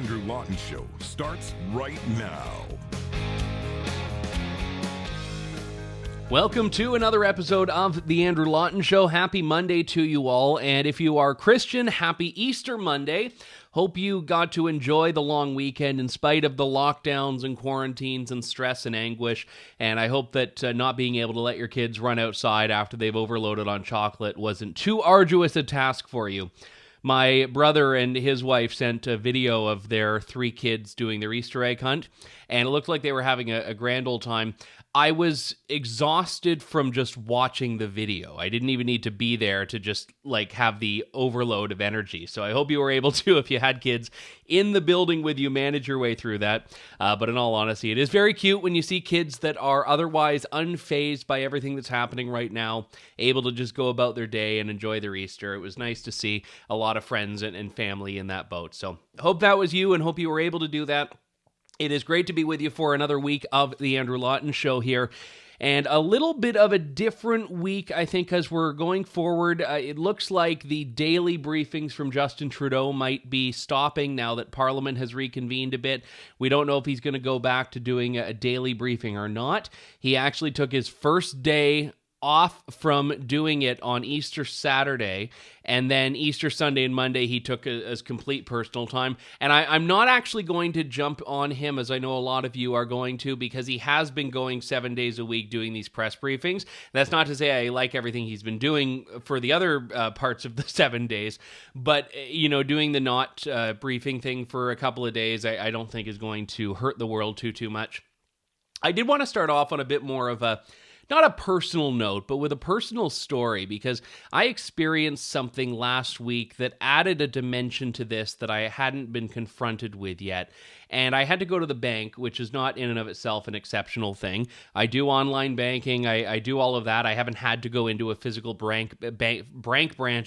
Andrew Lawton Show starts right now. Welcome to another episode of The Andrew Lawton Show. Happy Monday to you all, and if you are Christian, happy Easter Monday. Hope you got to enjoy the long weekend in spite of the lockdowns and quarantines and stress and anguish, and I hope that not being able to let your kids run outside after they've overloaded on chocolate wasn't too arduous a task for you. My brother and his wife sent a video of their 3 kids doing their Easter egg hunt, and it looked like they were having a grand old time. I was exhausted from just watching the video. I didn't even need to be there to just have the overload of energy. So I hope you were able to, if you had kids in the building with you, manage your way through that. But in all honesty, it is very cute when you see kids that are otherwise unfazed by everything that's happening right now, able to just go about their day and enjoy their Easter. It was nice to see a lot of friends and family in that boat. So hope that was you and hope you were able to do that. It is great to be with you for another week of the Andrew Lawton Show here. And a little bit of a different week, I think, as we're going forward. It looks like the daily briefings from Justin Trudeau might be stopping now that Parliament has reconvened a bit. We don't know if he's going to go back to doing a daily briefing or not. He actually took his first day off from doing it on Easter Saturday, and then Easter Sunday and Monday he took as complete personal time. And I'm not actually going to jump on him, as I know a lot of you are going to, because he has been going 7 days a week doing these press briefings. That's not to say I like everything he's been doing for the other parts of the 7 days, but doing the not briefing thing for a couple of days I don't think is going to hurt the world too much. I did want to start off on a bit more of not a personal note, but with a personal story, because I experienced something last week that added a dimension to this that I hadn't been confronted with yet. And I had to go to the bank, which is not in and of itself an exceptional thing. I do online banking. I do all of that. I haven't had to go into a physical branch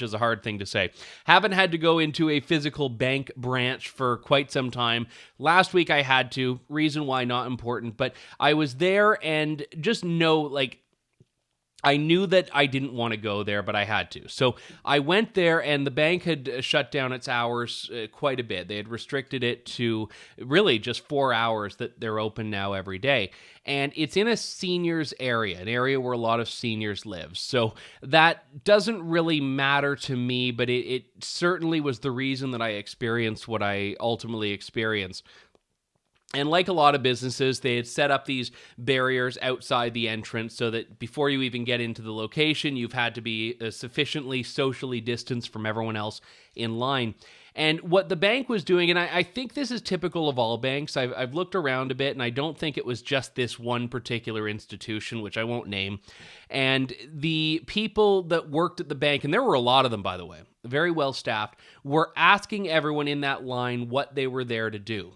is a hard thing to say. Haven't had to go into a physical bank branch for quite some time. Last week I had to. Reason why, not important. But I was there and just I knew that I didn't want to go there, but I had to. So I went there, and the bank had shut down its hours quite a bit. They had restricted it to really just 4 hours that they're open now every day. And it's in a seniors area, an area where a lot of seniors live. So that doesn't really matter to me, but it certainly was the reason that I experienced what I ultimately experienced. And like a lot of businesses, they had set up these barriers outside the entrance so that before you even get into the location, you've had to be sufficiently socially distanced from everyone else in line. And what the bank was doing, and I think this is typical of all banks, I've looked around a bit, and I don't think it was just this one particular institution, which I won't name. And the people that worked at the bank, and there were a lot of them, by the way, very well staffed, were asking everyone in that line what they were there to do.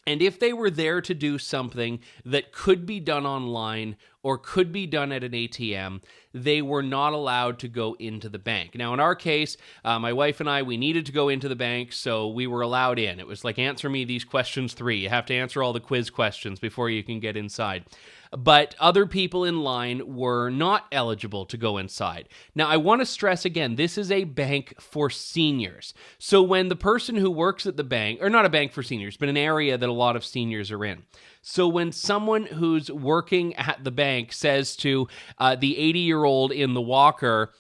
And if they were there to do something that could be done online or could be done at an ATM, they were not allowed to go into the bank. Now, in our case, my wife and I, we needed to go into the bank, so we were allowed in. It was like, answer me these questions 3. You have to answer all the quiz questions before you can get inside. But other people in line were not eligible to go inside. Now, I want to stress again, this is a bank for seniors. So when the person who works at the bank, or not a bank for seniors, but an area that a lot of seniors are in. So when someone who's working at the bank says to the 80-year-old in the walker,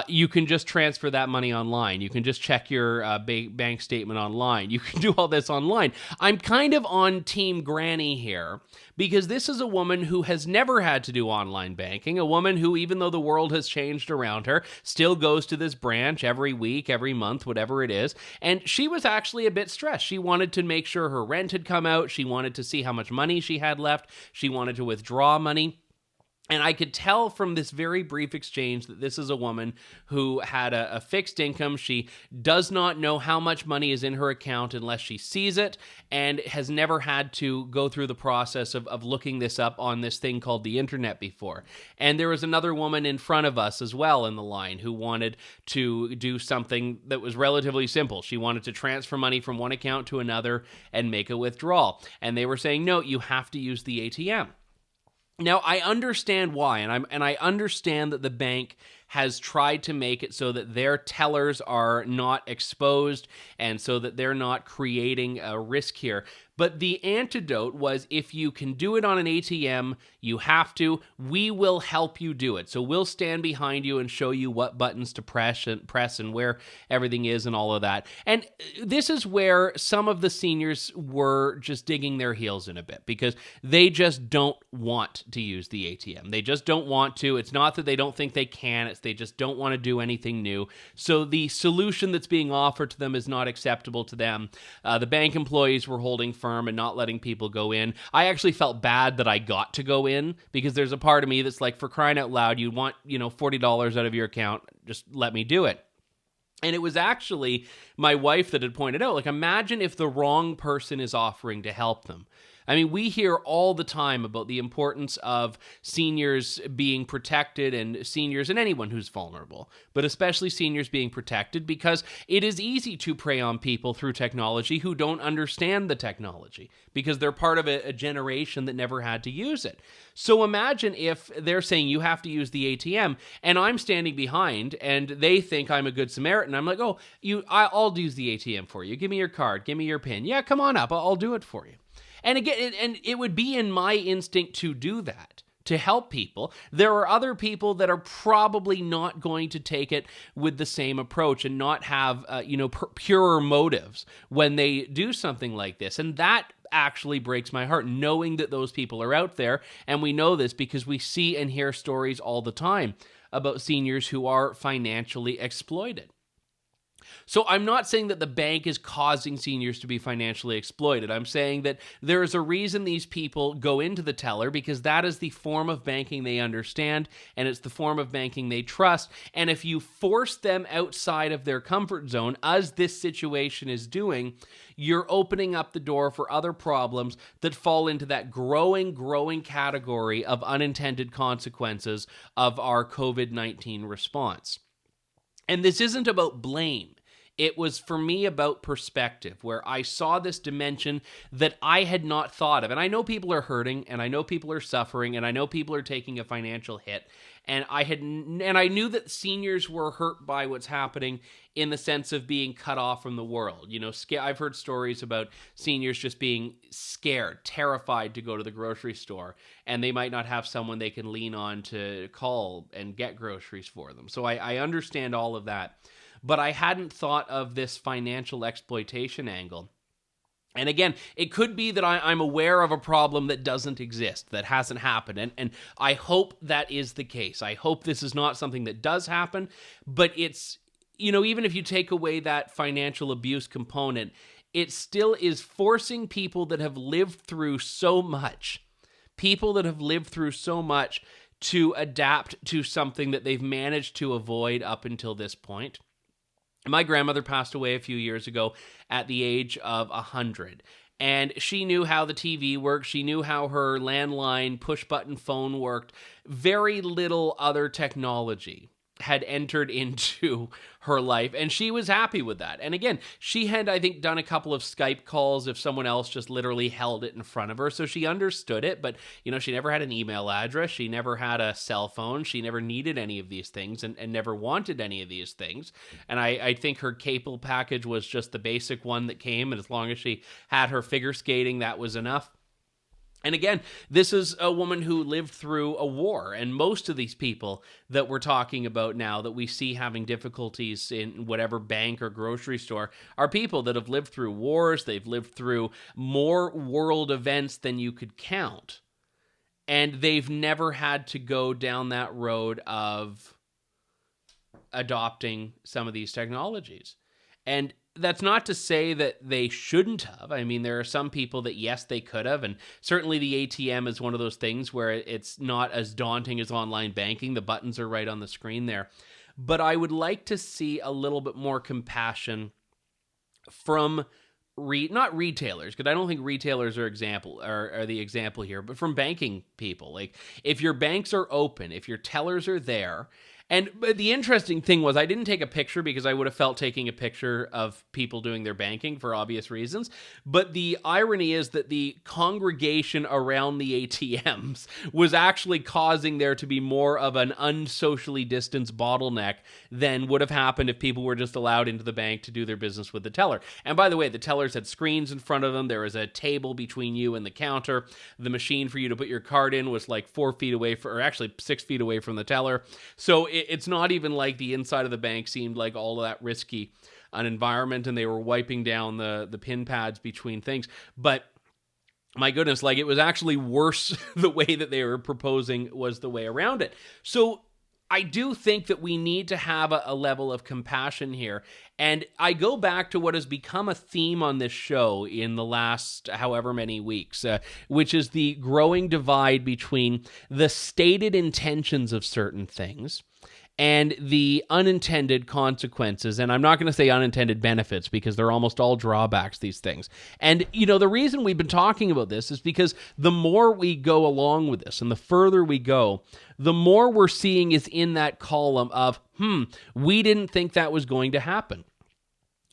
you can just transfer that money online. You can just check your bank statement online. You can do all this online. I'm kind of on Team Granny here, because this is a woman who has never had to do online banking, a woman who, even though the world has changed around her, still goes to this branch every week, every month, whatever it is. And she was actually a bit stressed. She wanted to make sure her rent had come out. She wanted to see how much money she had left. She wanted to withdraw money. And I could tell from this very brief exchange that this is a woman who had a fixed income. She does not know how much money is in her account unless she sees it, and has never had to go through the process of looking this up on this thing called the internet before. And there was another woman in front of us as well in the line who wanted to do something that was relatively simple. She wanted to transfer money from one account to another and make a withdrawal. And they were saying, no, you have to use the ATM. Now, I understand why, and I understand that the bank has tried to make it so that their tellers are not exposed and so that they're not creating a risk here. But the antidote was, if you can do it on an ATM, you have to. We will help you do it. So we'll stand behind you and show you what buttons to press and where everything is and all of that. And this is where some of the seniors were just digging their heels in a bit, because they just don't want to use the ATM. They just don't want to. It's not that they don't think they can. It's they just don't want to do anything new. So the solution that's being offered to them is not acceptable to them. The bank employees were holding firm and not letting people go in. I actually felt bad that I got to go in, because there's a part of me that's like, for crying out loud, you want, $40 out of your account, just let me do it. And it was actually my wife that had pointed out, like, imagine if the wrong person is offering to help them. I mean, we hear all the time about the importance of seniors being protected, and seniors and anyone who's vulnerable, but especially seniors being protected, because it is easy to prey on people through technology who don't understand the technology, because they're part of a generation that never had to use it. So imagine if they're saying you have to use the ATM, and I'm standing behind, and they think I'm a good Samaritan. I'm like, oh, I'll use the ATM for you. Give me your card. Give me your PIN. Yeah, come on up. I'll do it for you. And again, and it would be in my instinct to do that, to help people. There are other people that are probably not going to take it with the same approach and not have, purer motives when they do something like this. And that actually breaks my heart, knowing that those people are out there. And we know this because we see and hear stories all the time about seniors who are financially exploited. So I'm not saying that the bank is causing seniors to be financially exploited. I'm saying that there is a reason these people go into the teller, because that is the form of banking they understand, and it's the form of banking they trust. And if you force them outside of their comfort zone, as this situation is doing, you're opening up the door for other problems that fall into that growing category of unintended consequences of our COVID-19 response. And this isn't about blame. It was, for me, about perspective, where I saw this dimension that I had not thought of. And I know people are hurting, and I know people are suffering, and I know people are taking a financial hit. And I knew that seniors were hurt by what's happening in the sense of being cut off from the world. I've heard stories about seniors just being scared, terrified to go to the grocery store, and they might not have someone they can lean on to call and get groceries for them. So I understand all of that. But I hadn't thought of this financial exploitation angle. And again, it could be that I'm aware of a problem that doesn't exist, that hasn't happened. And I hope that is the case. I hope this is not something that does happen. But it's, even if you take away that financial abuse component, it still is forcing people that have lived through so much, to adapt to something that they've managed to avoid up until this point. My grandmother passed away a few years ago at the age of 100. And she knew how the TV worked. She knew how her landline push-button phone worked. Very little other technology had entered into her life, and she was happy with that. And again, she had, I think, done a couple of Skype calls if someone else just literally held it in front of her, so she understood it. But she never had an email address, she never had a cell phone, she never needed any of these things, and never wanted any of these things. And I think her cable package was just the basic one that came, and as long as she had her figure skating, that was enough. And again, this is a woman who lived through a war, and most of these people that we're talking about now that we see having difficulties in whatever bank or grocery store are people that have lived through wars. They've lived through more world events than you could count, and they've never had to go down that road of adopting some of these technologies. And that's not to say that they shouldn't have. I mean, there are some people that, yes, they could have. And certainly the ATM is one of those things where it's not as daunting as online banking. The buttons are right on the screen there. But I would like to see a little bit more compassion from not retailers, because I don't think retailers are the example here, but from banking people. Like, if your banks are open, if your tellers are there, But the interesting thing was I didn't take a picture because I would have felt taking a picture of people doing their banking for obvious reasons. But the irony is that the congregation around the ATMs was actually causing there to be more of an unsocially distanced bottleneck than would have happened if people were just allowed into the bank to do their business with the teller. And by the way, the tellers had screens in front of them. There was a table between you and the counter. The machine for you to put your card in was like 4 feet away, or actually 6 feet away from the teller. So it's not even like the inside of the bank seemed like all of that risky an environment, and they were wiping down the pin pads between things. But my goodness, like, it was actually worse. The way that they were proposing was the way around it. So I do think that we need to have a level of compassion here. And I go back to what has become a theme on this show in the last however many weeks, which is the growing divide between the stated intentions of certain things and the unintended consequences. And I'm not going to say unintended benefits because they're almost all drawbacks, these things. And, the reason we've been talking about this is because the more we go along with this and the further we go, the more we're seeing is in that column of, we didn't think that was going to happen.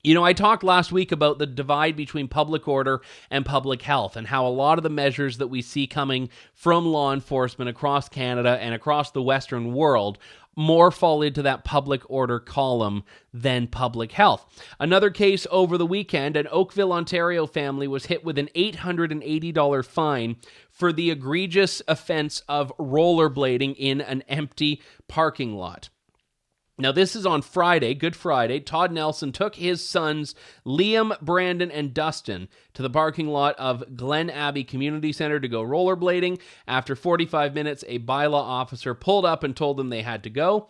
I talked last week about the divide between public order and public health and how a lot of the measures that we see coming from law enforcement across Canada and across the Western world more fall into that public order column than public health. Another case over the weekend, an Oakville, Ontario family was hit with an $880 fine for the egregious offense of rollerblading in an empty parking lot. Now, this is on Friday, Good Friday. Todd Nelson took his sons, Liam, Brandon, and Dustin, to the parking lot of Glen Abbey Community Center to go rollerblading. After 45 minutes, a bylaw officer pulled up and told them they had to go.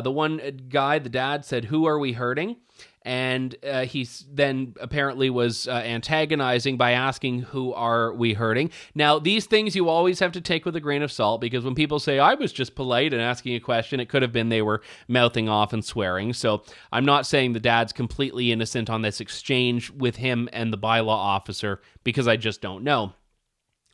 The one guy, the dad, said, "Who are we hurting?" And he then apparently was antagonizing by asking, "Who are we hurting?" Now, these things you always have to take with a grain of salt, because when people say, "I was just polite and asking a question," it could have been they were mouthing off and swearing. So I'm not saying the dad's completely innocent on this exchange with him and the bylaw officer, because I just don't know.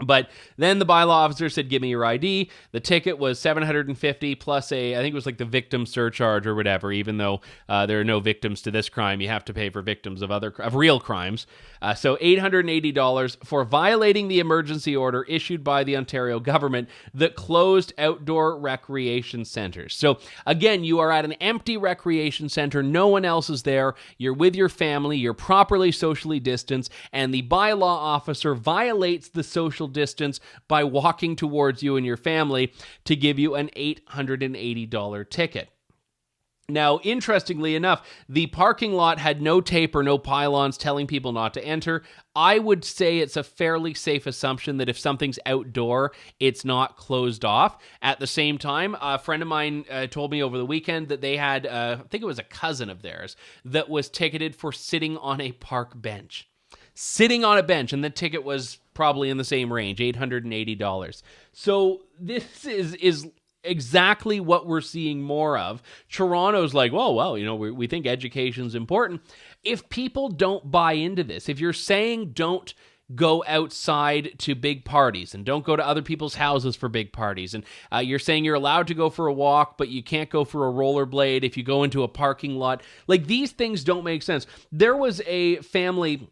But then the bylaw officer said, "Give me your ID." The ticket was $750 plus I think it was like the victim surcharge or whatever. Even though there are no victims to this crime, you have to pay for victims of real crimes. So $880 for violating the emergency order issued by the Ontario government that closed outdoor recreation centers. So again, you are at an empty recreation center. No one else is there. You're with your family. You're properly socially distanced, and the bylaw officer violates the social distance by walking towards you and your family to give you an $880 ticket. Now, interestingly enough, the parking lot had no tape or no pylons telling people not to enter. I would say it's a fairly safe assumption that if something's outdoor, it's not closed off. At the same time, a friend of mine told me over the weekend that they had, I think it was a cousin of theirs, that was ticketed for sitting on a park bench. Sitting on a bench, and the ticket was probably in the same range, $880. So this is exactly what we're seeing more of. Toronto's like, well, we think education's important. If people don't buy into this, if you're saying don't go outside to big parties and don't go to other people's houses for big parties, and you're saying you're allowed to go for a walk, but you can't go for a rollerblade if you go into a parking lot, like, these things don't make sense. There was a family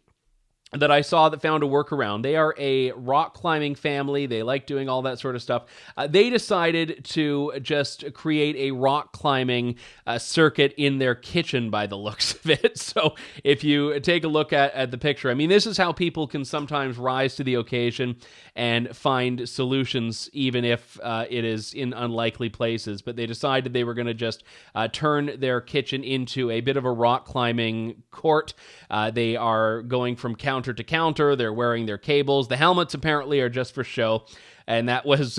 that I saw that found a workaround. They are a rock climbing family. They like doing all that sort of stuff. They decided to just create a rock climbing circuit in their kitchen by the looks of it. So if you take a look at the picture, I mean, this is how people can sometimes rise to the occasion and find solutions, even if it is in unlikely places. But they decided they were going to just turn their kitchen into a bit of a rock climbing court. They are going from counter to counter. They're wearing their cables. The helmets apparently are just for show. And that was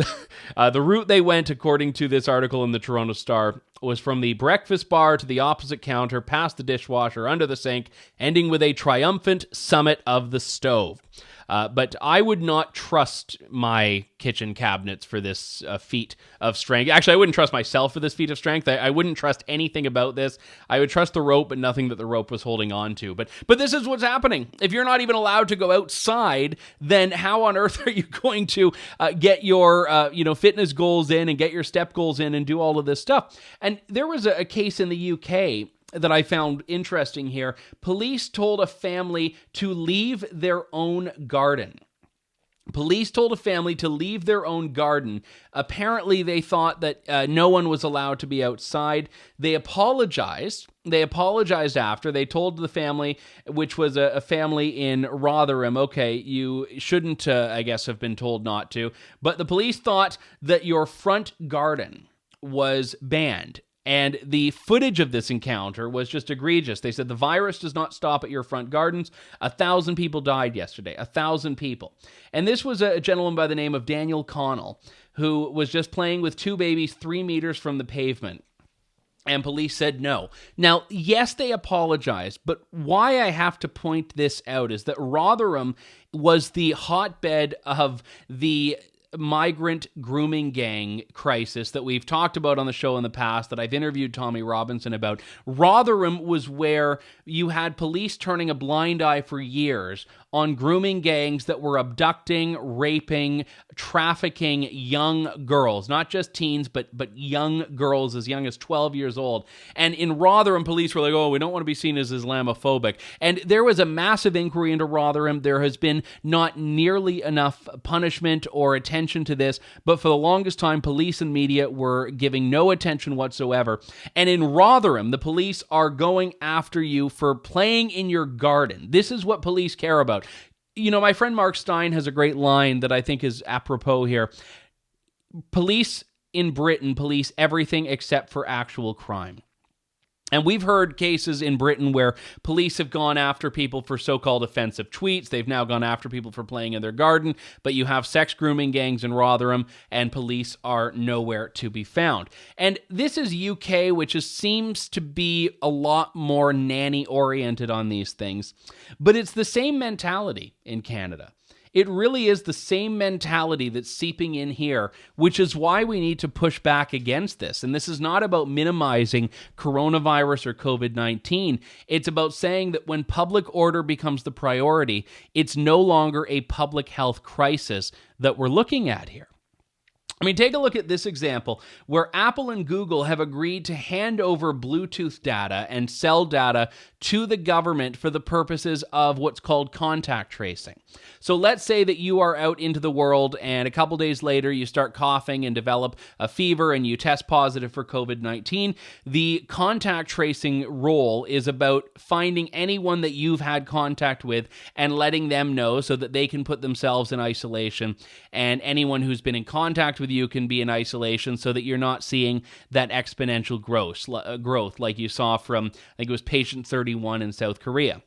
the route they went, according to this article in the Toronto Star, was from the breakfast bar to the opposite counter, past the dishwasher, under the sink, ending with a triumphant summit of the stove. But I would not trust my kitchen cabinets for this feat of strength. Actually, I wouldn't trust myself for this feat of strength. I wouldn't trust anything about this. I would trust the rope, but nothing that the rope was holding on to. But this is what's happening. If you're not even allowed to go outside, then how on earth are you going to get your fitness goals in and get your step goals in and do all of this stuff? And there was a case in the UK that I found interesting here. Police told a family to leave their own garden. Police told a family to leave their own garden. Apparently, they thought that no one was allowed to be outside. They apologized. They apologized after. They told the family, which was a family in Rotherham, okay, you shouldn't, I guess, have been told not to. But the police thought that your front garden was banned. And the footage of this encounter was just egregious. They said the virus does not stop at your front gardens. 1,000 people died yesterday. 1,000 people. And this was a gentleman by the name of Daniel Connell, who was just playing with two babies 3 meters from the pavement. And police said no. Now, yes, they apologized, but why I have to point this out is that Rotherham was the hotbed of the migrant grooming gang crisis that we've talked about on the show in the past, that I've interviewed Tommy Robinson about. Rotherham was where you had police turning a blind eye for years on grooming gangs that were abducting, raping, trafficking young girls, not just teens, but young girls as young as 12 years old. And in Rotherham, police were like, oh, we don't want to be seen as Islamophobic. And there was a massive inquiry into Rotherham. There has been not nearly enough punishment or attention to this, but for the longest time, police and media were giving no attention whatsoever. And in Rotherham, the police are going after you for playing in your garden. This is what police care about. You know, my friend Mark Stein has a great line that I think is apropos here. Police in Britain police everything except for actual crime. And we've heard cases in Britain where police have gone after people for so-called offensive tweets. They've now gone after people for playing in their garden. But you have sex grooming gangs in Rotherham, and police are nowhere to be found. And this is UK, which seems to be a lot more nanny-oriented on these things. But it's the same mentality in Canada. It really is the same mentality that's seeping in here, which is why we need to push back against this. And this is not about minimizing coronavirus or COVID-19. It's about saying that when public order becomes the priority, it's no longer a public health crisis that we're looking at here. I mean, take a look at this example where Apple and Google have agreed to hand over Bluetooth data and cell data to the government for the purposes of what's called contact tracing. So let's say that you are out into the world and a couple days later you start coughing and develop a fever and you test positive for COVID-19. The contact tracing role is about finding anyone that you've had contact with and letting them know so that they can put themselves in isolation, and anyone who's been in contact with you can be in isolation so that you're not seeing that exponential growth like you saw from, I think it was patient 31 in South Korea.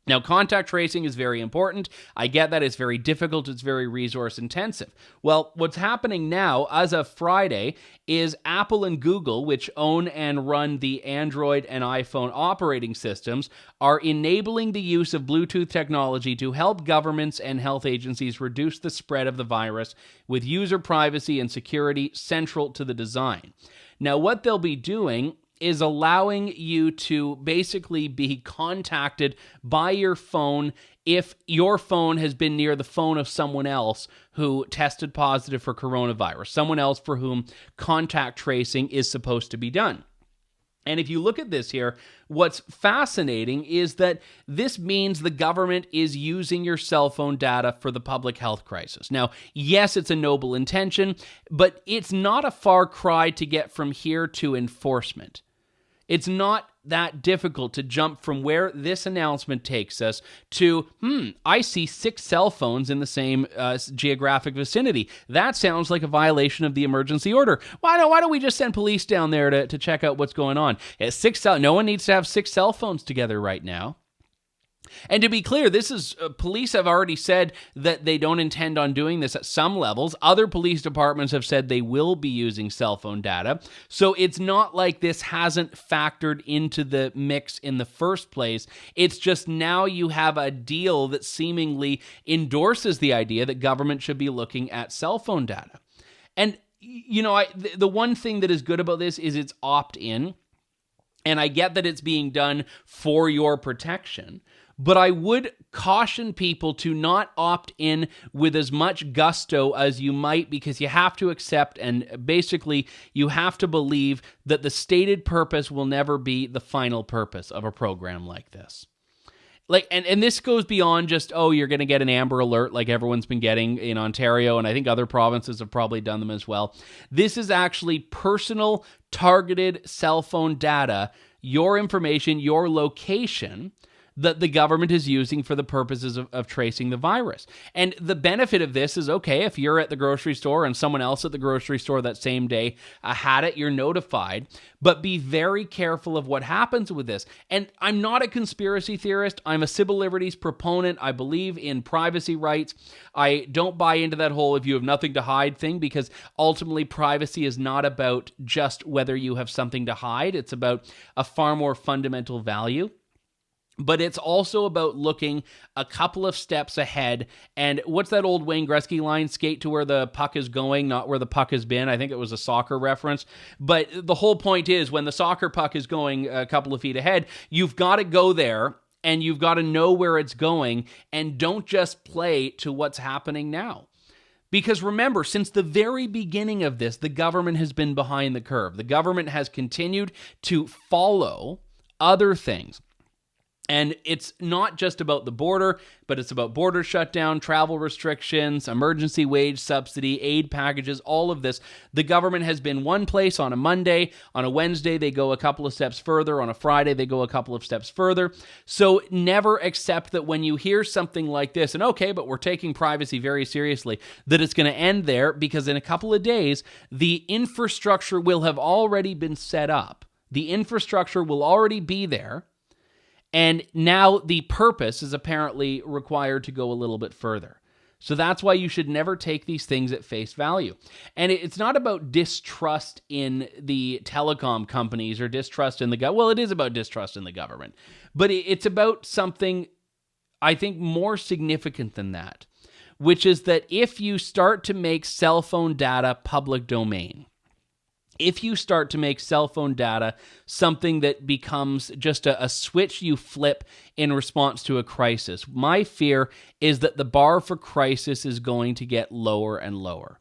Now, contact tracing is very important. I get that. It's very difficult. It's very resource intensive. Well, what's happening now, as of Friday, is Apple and Google, which own and run the Android and iPhone operating systems, are enabling the use of Bluetooth technology to help governments and health agencies reduce the spread of the virus, with user privacy and security central to the design. Now, what they'll be doing is allowing you to basically be contacted by your phone if your phone has been near the phone of someone else who tested positive for coronavirus, someone else for whom contact tracing is supposed to be done. And if you look at this here, what's fascinating is that this means the government is using your cell phone data for the public health crisis. Now, yes, it's a noble intention, but it's not a far cry to get from here to enforcement. It's not that difficult to jump from where this announcement takes us to, I see 6 cell phones in the same geographic vicinity. That sounds like a violation of the emergency order. Why don't we just send police down there to check out what's going on? No one needs to have 6 cell phones together right now. And to be clear, this is police have already said that they don't intend on doing this at some levels. Other police departments have said they will be using cell phone data. So it's not like this hasn't factored into the mix in the first place. It's just now you have a deal that seemingly endorses the idea that government should be looking at cell phone data. And, you know, the one thing that is good about this is it's opt-in. And I get that it's being done for your protection, but I would caution people to not opt in with as much gusto as you might, because you have to accept and basically you have to believe that the stated purpose will never be the final purpose of a program like this. And this goes beyond just, you're going to get an Amber Alert like everyone's been getting in Ontario, and I think other provinces have probably done them as well. This is actually personal, targeted cell phone data, your information, your location, that the government is using for the purposes of tracing the virus. And the benefit of this is, okay, if you're at the grocery store and someone else at the grocery store that same day had it, you're notified. But be very careful of what happens with this. And I'm not a conspiracy theorist. I'm a civil liberties proponent. I believe in privacy rights. I don't buy into that whole if you have nothing to hide thing, because ultimately privacy is not about just whether you have something to hide. It's about a far more fundamental value. But it's also about looking a couple of steps ahead. And what's that old Wayne Gretzky line? Skate to where the puck is going, not where the puck has been. I think it was a soccer reference. But the whole point is, when the soccer puck is going a couple of feet ahead, you've got to go there and you've got to know where it's going, and don't just play to what's happening now. Because remember, since the very beginning of this, the government has been behind the curve. The government has continued to follow other things. And it's not just about the border, but it's about border shutdown, travel restrictions, emergency wage subsidy, aid packages, all of this. The government has been one place on a Monday. On a Wednesday, they go a couple of steps further. On a Friday, they go a couple of steps further. So never accept that when you hear something like this, and okay, but we're taking privacy very seriously, that it's going to end there, because in a couple of days, the infrastructure will have already been set up. The infrastructure will already be there. And now the purpose is apparently required to go a little bit further. So that's why you should never take these things at face value. And it's not about distrust in the telecom companies or distrust in the government. Well, it is about distrust in the government. But it's about something, I think, more significant than that, which is that if you start to make cell phone data public domain, if you start to make cell phone data something that becomes just a switch you flip in response to a crisis, my fear is that the bar for crisis is going to get lower and lower.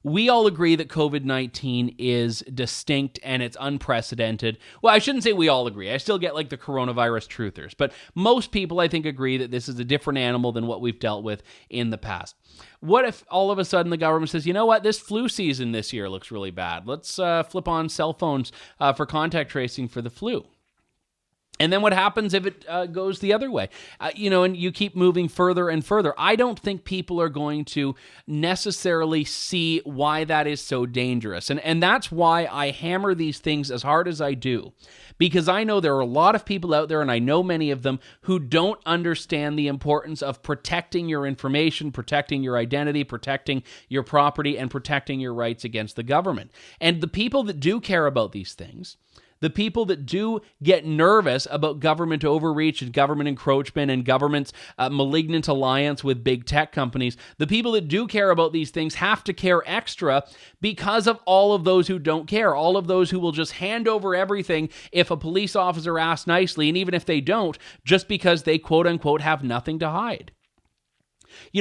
We all agree that COVID-19 is distinct and it's unprecedented. Well, I shouldn't say we all agree. I still get like the coronavirus truthers. But most people, I think, agree that this is a different animal than what we've dealt with in the past. What if all of a sudden the government says, you know what, this flu season this year looks really bad. Let's flip on cell phones for contact tracing for the flu. And then what happens if it goes the other way? And you keep moving further and further. I don't think people are going to necessarily see why that is so dangerous. And that's why I hammer these things as hard as I do. Because I know there are a lot of people out there, and I know many of them, who don't understand the importance of protecting your information, protecting your identity, protecting your property, and protecting your rights against the government. And the people that do care about these things, the people that do get nervous about government overreach and government encroachment and government's malignant alliance with big tech companies, the people that do care about these things have to care extra because of all of those who don't care, all of those who will just hand over everything if a police officer asks nicely, and even if they don't, just because they quote-unquote have nothing to hide.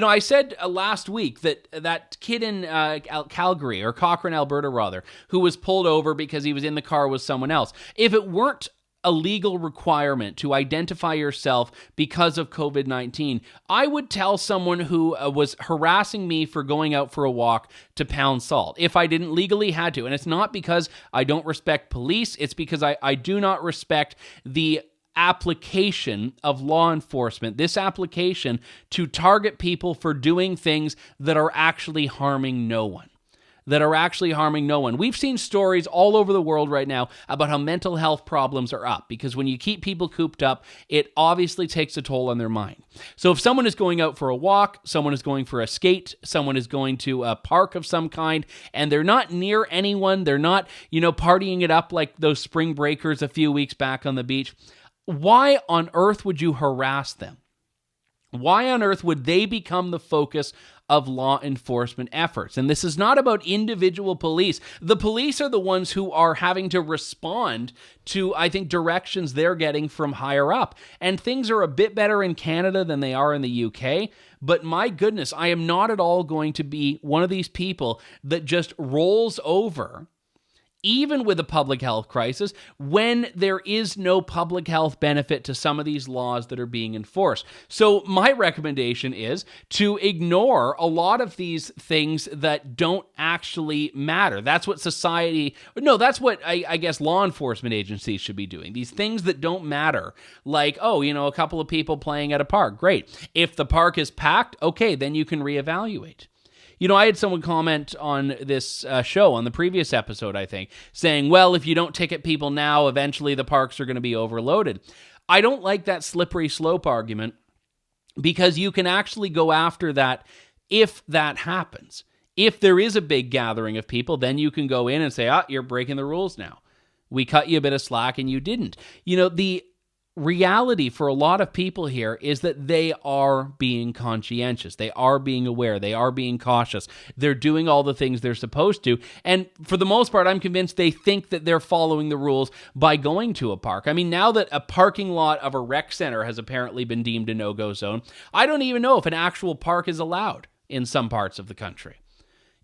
I said last week that kid in Calgary, or Cochrane, Alberta, rather, who was pulled over because he was in the car with someone else. If it weren't a legal requirement to identify yourself because of COVID-19, I would tell someone who was harassing me for going out for a walk to pound salt if I didn't legally had to. And it's not because I don't respect police. It's because I do not respect the application of law enforcement, this application to target people for doing things that are actually harming no one. We've seen stories all over the world right now about how mental health problems are up, because when you keep people cooped up, it obviously takes a toll on their mind. So if someone is going out for a walk, someone is going for a skate, someone is going to a park of some kind, and they're not near anyone, they're not, partying it up like those spring breakers a few weeks back on the beach, why on earth would you harass them? Why on earth would they become the focus of law enforcement efforts? And this is not about individual police. The police are the ones who are having to respond to, I think, directions they're getting from higher up. And things are a bit better in Canada than they are in the UK. But my goodness, I am not at all going to be one of these people that just rolls over, even with a public health crisis, when there is no public health benefit to some of these laws that are being enforced. So my recommendation is to ignore a lot of these things that don't actually matter. That's what that's what I guess law enforcement agencies should be doing. These things that don't matter, like, a couple of people playing at a park. Great. If the park is packed, okay, then you can reevaluate. I had someone comment on this show, on the previous episode, I think, saying, well, if you don't ticket people now, eventually the parks are going to be overloaded. I don't like that slippery slope argument, because you can actually go after that if that happens. If there is a big gathering of people, then you can go in and say, you're breaking the rules now. We cut you a bit of slack and you didn't. The reality for a lot of people here is that they are being conscientious. They are being aware. They are being cautious. They're doing all the things they're supposed to. And for the most part, I'm convinced they think that they're following the rules by going to a park. I mean, now that a parking lot of a rec center has apparently been deemed a no-go zone, I don't even know if an actual park is allowed in some parts of the country.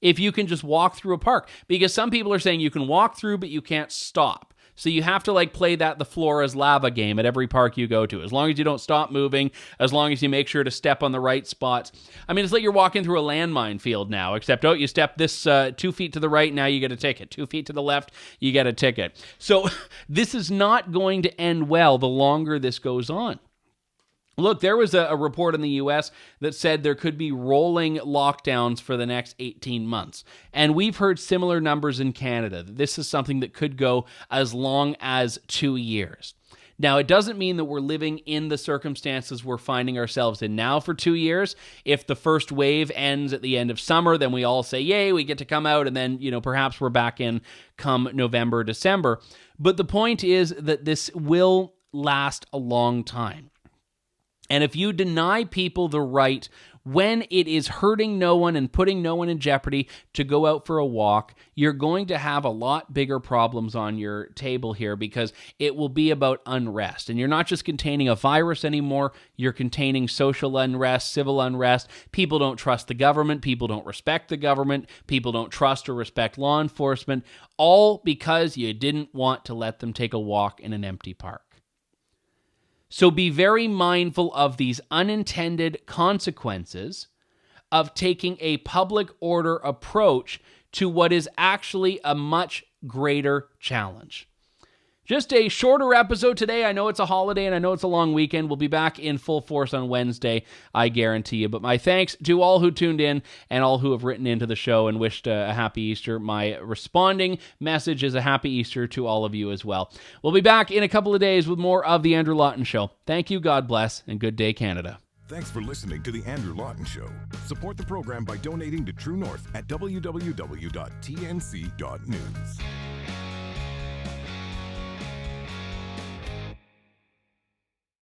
If you can just walk through a park, because some people are saying you can walk through, but you can't stop. So you have to play the floor is lava game at every park you go to. As long as you don't stop moving, as long as you make sure to step on the right spots. I mean, it's like you're walking through a landmine field now, except, you step this 2 feet to the right, now you get a ticket. 2 feet to the left, you get a ticket. So this is not going to end well the longer this goes on. Look, there was a report in the U.S. that said there could be rolling lockdowns for the next 18 months. And we've heard similar numbers in Canada. This is something that could go as long as 2 years. Now, it doesn't mean that we're living in the circumstances we're finding ourselves in now for 2 years. If the first wave ends at the end of summer, then we all say, yay, we get to come out, and then, perhaps we're back in come November, December. But the point is that this will last a long time. And if you deny people the right, when it is hurting no one and putting no one in jeopardy, to go out for a walk, you're going to have a lot bigger problems on your table here, because it will be about unrest. And you're not just containing a virus anymore, you're containing social unrest, civil unrest. People don't trust the government, people don't respect the government, people don't trust or respect law enforcement, all because you didn't want to let them take a walk in an empty park. So be very mindful of these unintended consequences of taking a public order approach to what is actually a much greater challenge. Just a shorter episode today. I know it's a holiday and I know it's a long weekend. We'll be back in full force on Wednesday, I guarantee you. But my thanks to all who tuned in and all who have written into the show and wished a happy Easter. My responding message is a happy Easter to all of you as well. We'll be back in a couple of days with more of The Andrew Lawton Show. Thank you, God bless, and good day, Canada. Thanks for listening to The Andrew Lawton Show. Support the program by donating to True North at www.tnc.news.